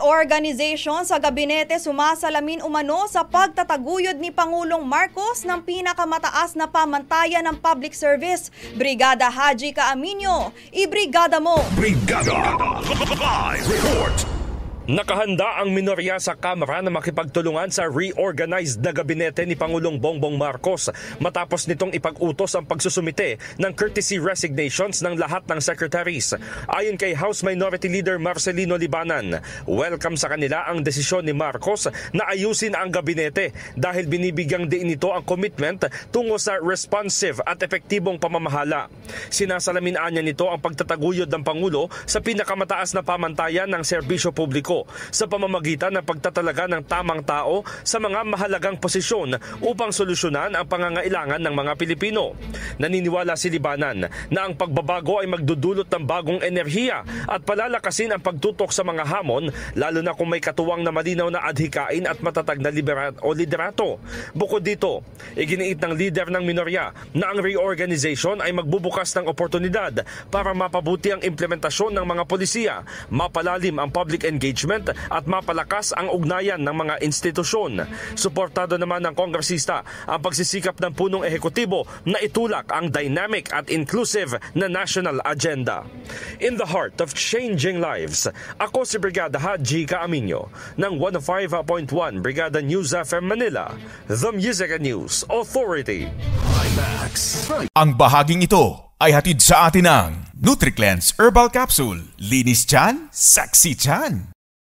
Reorganization sa gabinete sumasalamin umano sa pagtataguyod ni Pangulong Marcos ng pinakamataas na pamantayan ng public service. Brigada Haji Caaminio, ibrigada mo! Brigada! Live report! Nakahanda ang minorya sa Kamara na makipagtulungan sa reorganized na gabinete ni Pangulong Bongbong Marcos matapos nitong ipag-utos ang pagsusumite ng courtesy resignations ng lahat ng secretaries. Ayon kay House Minority Leader Marcelino Libanan, welcome sa kanila ang desisyon ni Marcos na ayusin ang gabinete dahil binibigyang diin nito ang commitment tungo sa responsive at epektibong pamamahala. Sinasalamin niya nito ang pagtataguyod ng Pangulo sa pinakamataas na pamantayan ng serbisyo publiko sa pamamagitan ng pagtatalaga ng tamang tao sa mga mahalagang posisyon upang solusyonan ang pangangailangan ng mga Pilipino. Naniniwala si Libanan na ang pagbabago ay magdudulot ng bagong enerhiya at palalakasin ang pagtutok sa mga hamon, lalo na kung may katuwang na malinaw na adhikain at matatag na liderato. Bukod dito, iginiit ng leader ng minorya na ang reorganization ay magbubukas ng oportunidad para mapabuti ang implementasyon ng mga polisiya, mapalalim ang public engagement at mapalakas ang ugnayan ng mga institusyon. Suportado naman ng kongresista ang pagsisikap ng punong ehekutibo na itulak ang dynamic at inclusive na national agenda. In the heart of changing lives, ako si Brigada Haji Caaminio ng 105.1 Brigada News FM Manila, The Music and News Authority. IMAX. Ang bahaging ito ay hatid sa atin ng NutriCleanse Herbal Capsule. Linis tiyan, sexy tiyan.